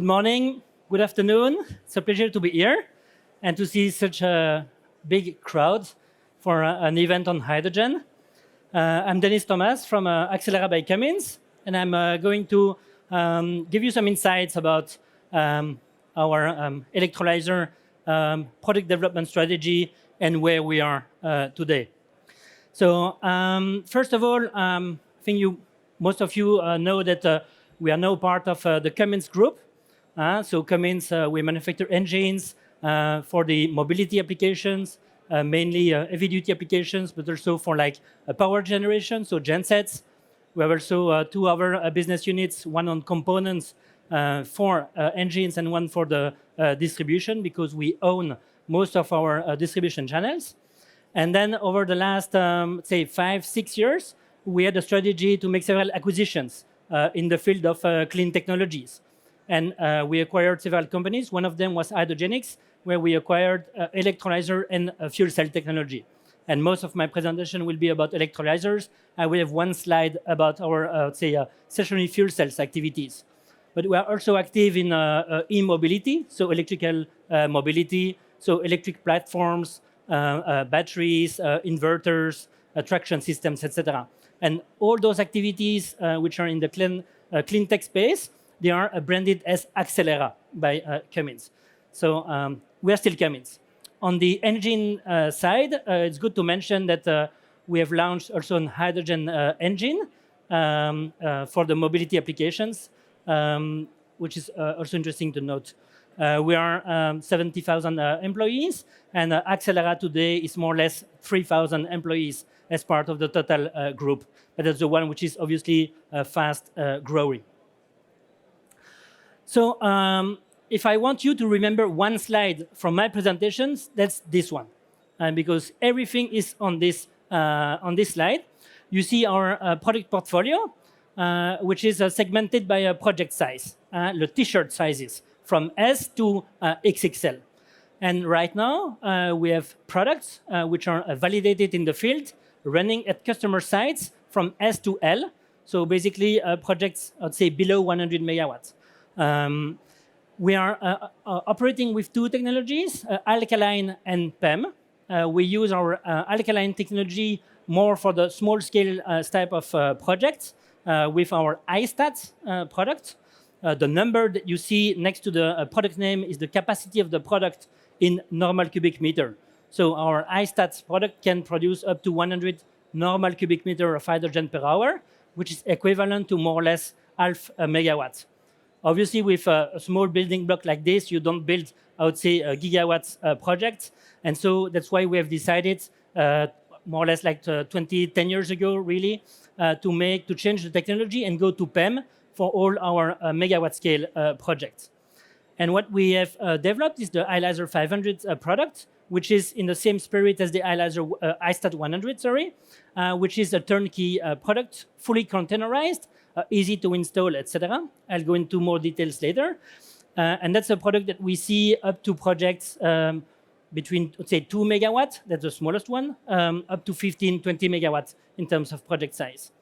morning, good afternoon. It's a pleasure to be here and to see such a big crowd for an event on hydrogen. I'm Denis Thomas from Accelera by Cummins, and I'm going to give you some insights about our electrolyzer product development strategy and where we are today. So first of all, I think most of you know that we are now part of the Cummins group. So Cummins, we manufacture engines for the mobility applications, mainly heavy-duty applications, but also for like power generation, so gensets. We have also two other business units, one on components for engines and one for the distribution, because we own most of our distribution channels. And then over the last, say, 5-6 years, we had a strategy to make several acquisitions in the field of clean technologies. And we acquired several companies. One of them was Hydrogenics, where we acquired electrolyzer and fuel cell technology. And most of my presentation will be about electrolyzers. I will have one slide about our, stationary fuel cells activities. But we are also active in e-mobility, so electrical mobility, so electric platforms, batteries, inverters, traction systems, etc. And all those activities which are in the clean tech space, they are branded as Accelera by Cummins. So we are still Cummins. On the engine side, it's good to mention that we have launched also a hydrogen engine for the mobility applications, which is also interesting to note. We are 70,000 employees, and Accelera today is more or less 3,000 employees as part of the total group. But that's the one which is obviously fast growing. So if I want you to remember one slide from my presentations, that's this one. Because everything is on this slide. You see our product portfolio, which is segmented by a project size, the T-shirt sizes, from S to XXL. And right now, we have products which are validated in the field, running at customer sites from S to L. So basically, projects, I'd say, below 100 megawatts. We are operating with two technologies, alkaline and PEM. We use our alkaline technology more for the small-scale type of projects with our iStat product. The number that you see next to the product name is the capacity of the product in normal cubic meter. So our iStat product can produce up to 100 normal cubic meter of hydrogen per hour, which is equivalent to more or less half a megawatt. Obviously, with a small building block like this, you don't build, I would say, gigawatts projects. And so that's why we have decided, more or less like 10 years ago, really, to change the technology and go to PEM for all our megawatt scale projects. And what we have developed is the iLaser 500 product, which is in the same spirit as the iStat 100, which is a turnkey product, fully containerized, easy to install, etc. I'll go into more details later. And that's a product that we see up to projects between, let's say, 2 megawatts, that's the smallest one, up to 15, 20 megawatts in terms of project size.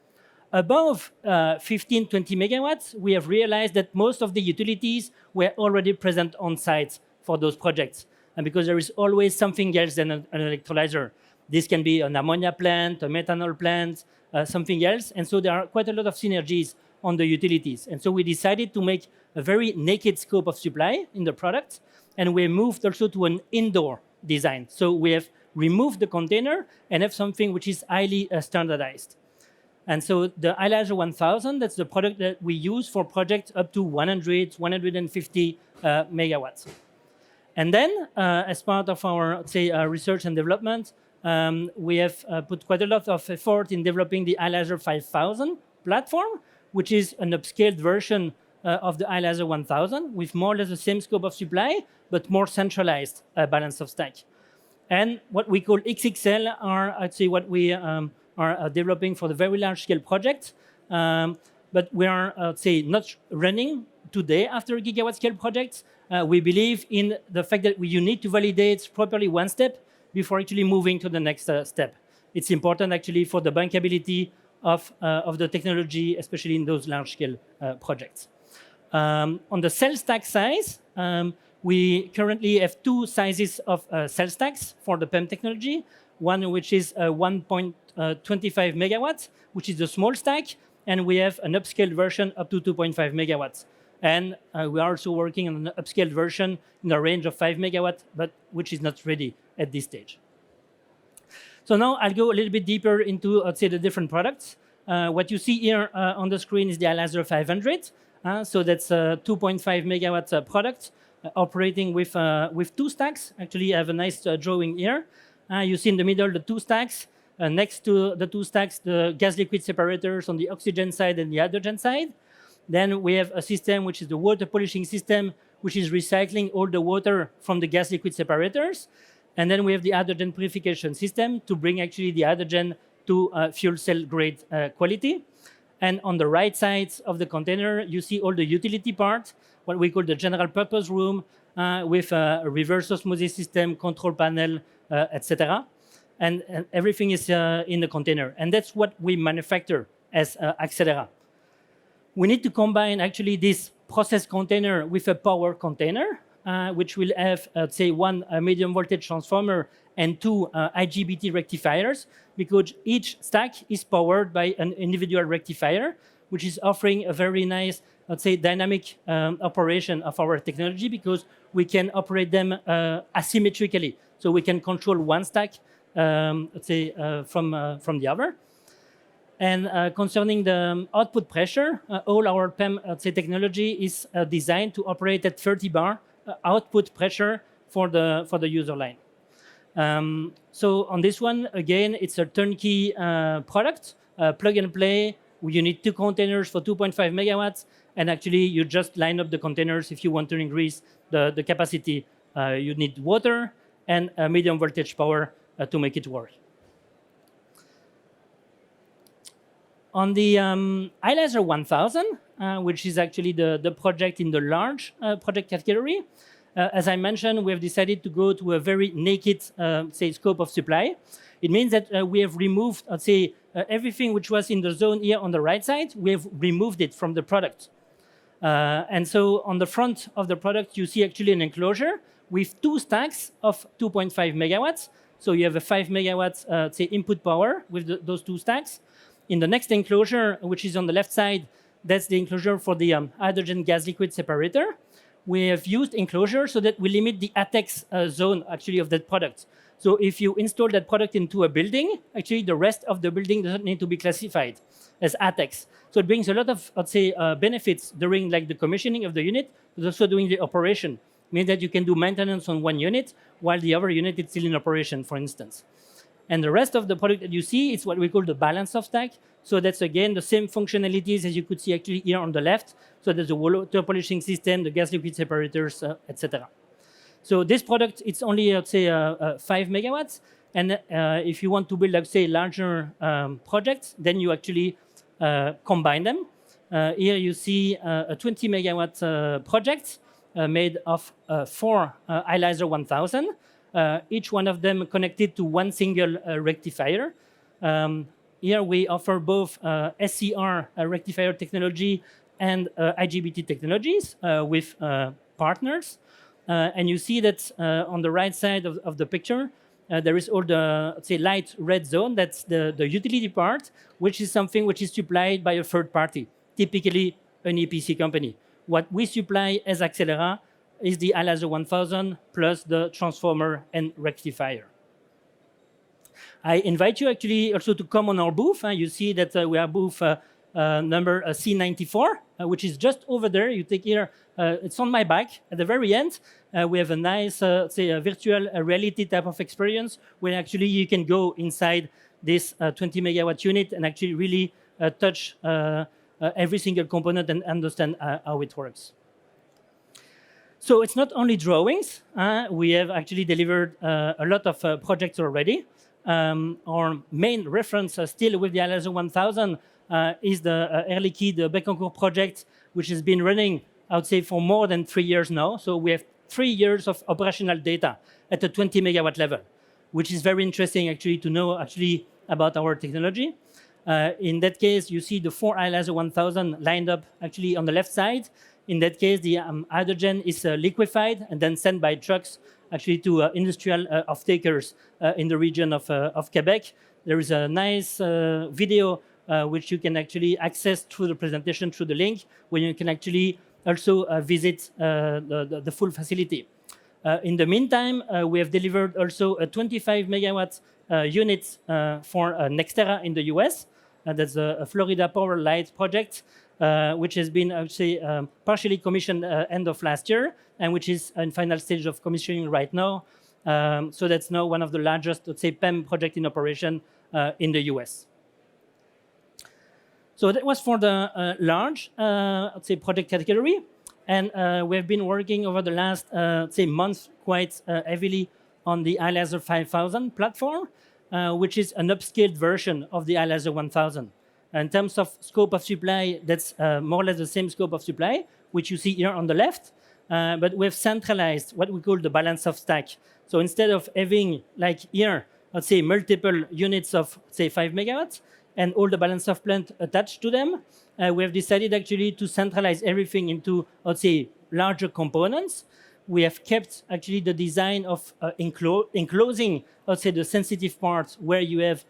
Above 15, 20 megawatts, we have realized that most of the utilities were already present on site for those projects. And because there is always something else than an electrolyzer. This can be an ammonia plant, a methanol plant, something else. And so there are quite a lot of synergies on the utilities. And so we decided to make a very naked scope of supply in the product. And we moved also to an indoor design. So we have removed the container and have something which is highly standardized. And so the iLaser 1000, that's the product that we use for projects up to 100, 150 megawatts. And then, as part of our, research and development, we have put quite a lot of effort in developing the iLaser 5000 platform, which is an upscaled version of the iLaser 1000 with more or less the same scope of supply, but more centralized balance of stack. And what we call XXL are, what we are developing for the very large-scale projects. But we are, not running today after gigawatt-scale projects. We believe in the fact that you need to validate properly one step before actually moving to the next step. It's important, actually, for the bankability of the technology, especially in those large-scale projects. On the cell stack size, we currently have two sizes of cell stacks for the PEM technology. One which is 1.25 megawatts, which is the small stack, and we have an upscaled version up to 2.5 megawatts. And we are also working on an upscaled version in the range of 5 megawatts, but which is not ready at this stage. So now I'll go a little bit deeper into, let's say, the different products. What you see here on the screen is the Electrolyzer 500. So that's a 2.5 megawatt product operating with two stacks. Actually, I have a nice drawing here. You see in the middle the two stacks. Next to the two stacks, the gas-liquid separators on the oxygen side and the hydrogen side. Then we have a system which is the water polishing system, which is recycling all the water from the gas-liquid separators. And then we have the hydrogen purification system to bring actually the hydrogen to fuel cell grade quality. And on the right side of the container, you see all the utility part, what we call the general purpose room, with a reverse osmosis system, control panel, etc. And everything is in the container. And that's what we manufacture as Accelera. We need to combine actually this process container with a power container, which will have, say, one medium voltage transformer and two IGBT rectifiers, because each stack is powered by an individual rectifier, which is offering a very nice, let's say, dynamic operation of our technology, because we can operate them asymmetrically. So we can control one stack, let's say, from the other. And concerning the output pressure, all our PEM, let's say, technology is designed to operate at 30 bar output pressure for the user line. So on this one, again, it's a turnkey product, plug and play. You need two containers for 2.5 megawatts, and actually you just line up the containers if you want to increase the capacity. You need water and medium voltage power to make it work. On the Electrolyzer 1000, which is actually the project in the large project category, as I mentioned, we have decided to go to a very naked, say, scope of supply. It means that we have removed, let's say, everything which was in the zone here on the right side. We have removed it from the product. And so on the front of the product, you see actually an enclosure with two stacks of 2.5 megawatts. So you have a 5 megawatts, say, input power with those two stacks. In the next enclosure, which is on the left side, that's the enclosure for the hydrogen gas liquid separator. We have used enclosure so that we limit the ATEX zone actually of that product. So if you install that product into a building, actually the rest of the building doesn't need to be classified as ATEX. So it brings a lot of, let's say, benefits during like the commissioning of the unit, but also during the operation. It means that you can do maintenance on one unit while the other unit is still in operation, for instance. And the rest of the product that you see is what we call the balance of stack. So that's, again, the same functionalities as you could see actually here on the left. So there's the water polishing system, the gas liquid separators, etc. So this product, it's only, let's say, 5 megawatts. And if you want to build, let's say, larger projects, then you actually combine them. Here you see a 20 megawatt project made of 4 Electrolyzer 1000. Each one of them connected to one single rectifier. Here we offer both SCR rectifier technology and IGBT technologies with partners. And you see that on the right side of the picture, there is all the, let's say, light red zone. That's the utility part, which is something which is supplied by a third party, typically an EPC company. What we supply as Accelera is the Electrolyzer 1000 plus the transformer and rectifier. I invite you actually also to come on our booth. You see that we have booth number C94, which is just over there. You take here, it's on my back at the very end. We have a nice, say, a virtual reality type of experience where actually you can go inside this 20 megawatt unit and actually really touch every single component and understand how it works. So it's not only drawings. We have actually delivered a lot of projects already. Our main reference still with the Electrolyzer 1000 is the Air Liquide Bécancour project, which has been running, I would say, for more than 3 years now. So we have 3 years of operational data at the 20 megawatt level, which is very interesting actually to know actually about our technology. In that case, you see the 4 Electrolyzer 1000 lined up actually on the left side. In that case, the hydrogen is liquefied and then sent by trucks actually to industrial off-takers in the region of Quebec. There is a nice video which you can actually access through the presentation, through the link, where you can actually also visit the full facility. In the meantime, we have delivered also a 25 megawatt unit for Nextera in the US. That's a Florida Power Light project, which has been, I would say, partially commissioned end of last year, and which is in final stage of commissioning right now. So that's now one of the largest, let's say, PEM project in operation in the US. So that was for the large, let's say, project category. And we have been working over the last, say, months quite heavily on the Electrolyzer 5000 platform, which is an upscaled version of the Electrolyzer 1000. In terms of scope of supply, that's more or less the same scope of supply, which you see here on the left. But we've centralized what we call the balance of stack. So instead of having, like here, let's say, multiple units of, say, 5 megawatts, and all the balance of plant attached to them, we have decided actually to centralize everything into, let's say, larger components. We have kept actually the design of enclosing, let's say, the sensitive parts where you have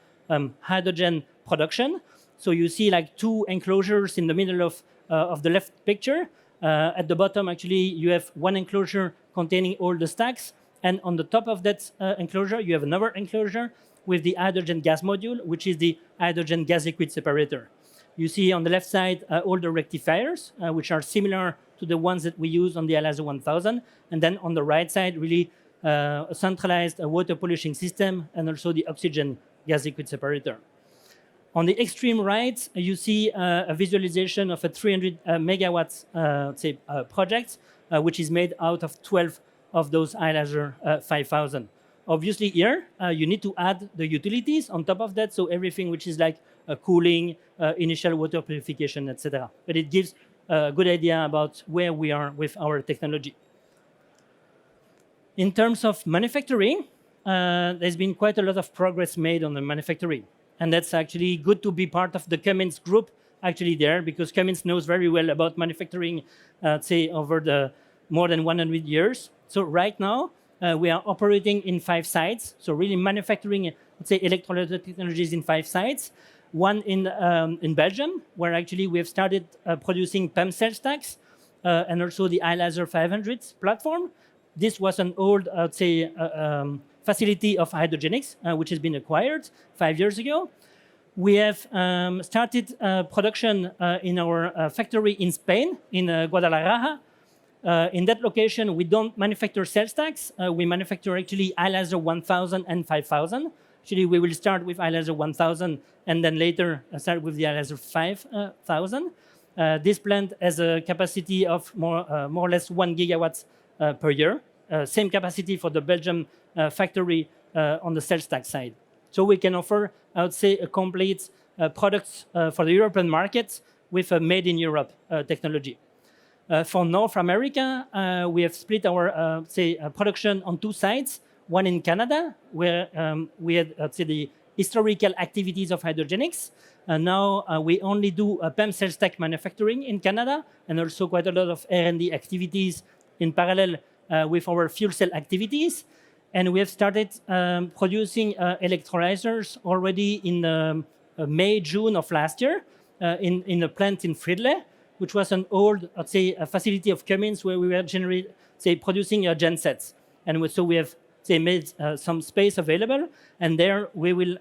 hydrogen production. So you see like two enclosures in the middle of the left picture. At the bottom, actually, you have one enclosure containing all the stacks. And on the top of that enclosure, you have another enclosure with the hydrogen gas module, which is the hydrogen gas liquid separator. You see on the left side all the rectifiers, which are similar to the ones that we use on the Electrolyzer 1000. And then on the right side, really a centralized water polishing system and also the oxygen gas liquid separator. On the extreme right, you see a visualization of a 300 megawatts project, which is made out of 12 of those Electrolyzer 5000. Obviously here, you need to add the utilities on top of that, so everything which is like cooling, initial water purification, etc. But it gives a good idea about where we are with our technology. In terms of manufacturing, there's been quite a lot of progress made on the manufacturing. And that's actually good to be part of the Cummins group actually there, because Cummins knows very well about manufacturing, say, over the more than 100 years. So right now, we are operating in 5 sites. So really manufacturing, let's say, electrolyzer technologies in 5 sites. One in Belgium, where actually we have started producing PEM cell stacks, and also the Electrolyzer 500 platform. This was an old, I'd say, facility of hydrogenics, which has been acquired 5 years ago. We have started production in our factory in Spain, in Guadalajara. In that location, we don't manufacture cell stacks. We manufacture actually Electrolyzer 1000 and 5000. Actually, we will start with Electrolyzer 1000 and then later start with the Electrolyzer 5000. This plant has a capacity of more or less 1 gigawatts per year. Same capacity for the Belgium factory on the cell stack side. So we can offer, I would say, a complete product for the European market with a made in Europe technology. For North America, we have split our production on 2 sites. One in Canada, where we had the historical activities of hydrogenics. Now we only do PEM cell stack manufacturing in Canada, and also quite a lot of R&D activities in parallel with our fuel cell activities. And we have started producing electrolyzers already in May, June of last year in a plant in Fridley, which was an old, I'd say, a facility of Cummins where we were producing gensets. And so we have made some space available, and there we will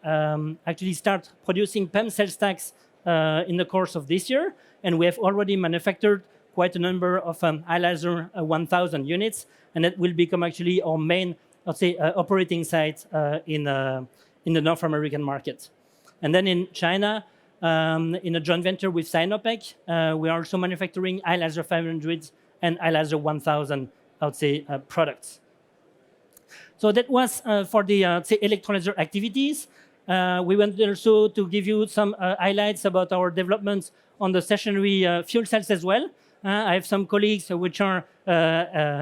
actually start producing PEM cell stacks in the course of this year. And we have already manufactured quite a number of Electrolyzer 1000 units, and that will become actually our main, let's say, operating site in the North American market. And then in China, in a joint venture with Sinopec, we are also manufacturing Electrolyzer 500 and Electrolyzer 1000, I would say, products. So that was for the electrolyzer activities. We wanted also to give you some highlights about our developments on the stationary fuel cells as well. I have some colleagues which are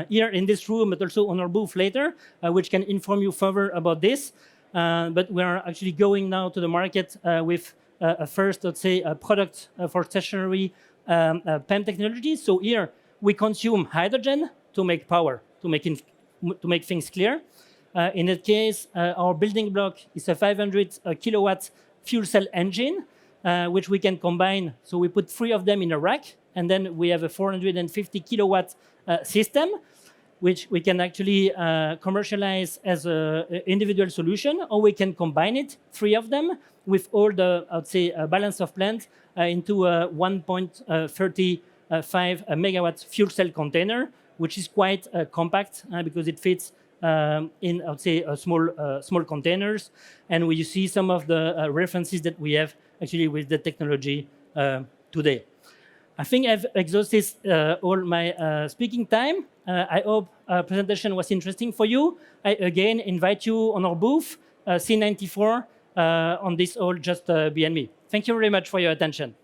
here in this room, but also on our booth later, which can inform you further about this. But we are actually going now to the market with a first, let's say, a product for stationary PEM technology. So here we consume hydrogen to make power, to make things clear. In that case, our building block is a 500 kilowatt fuel cell engine, which we can combine. So we put 3 of them in a rack, and then we have a 450 kilowatt system, which we can actually commercialize as an individual solution, or we can combine it, 3 of them, with all the, I would say, balance of plant into a 1.35 megawatt fuel cell container, which is quite compact because it fits in, I would say, small containers. And you see some of the references that we have actually with the technology today. I think I've exhausted all my speaking time. I hope presentation was interesting for you. I again invite you on our booth, C94, on this hall just behind me. Thank you very much for your attention.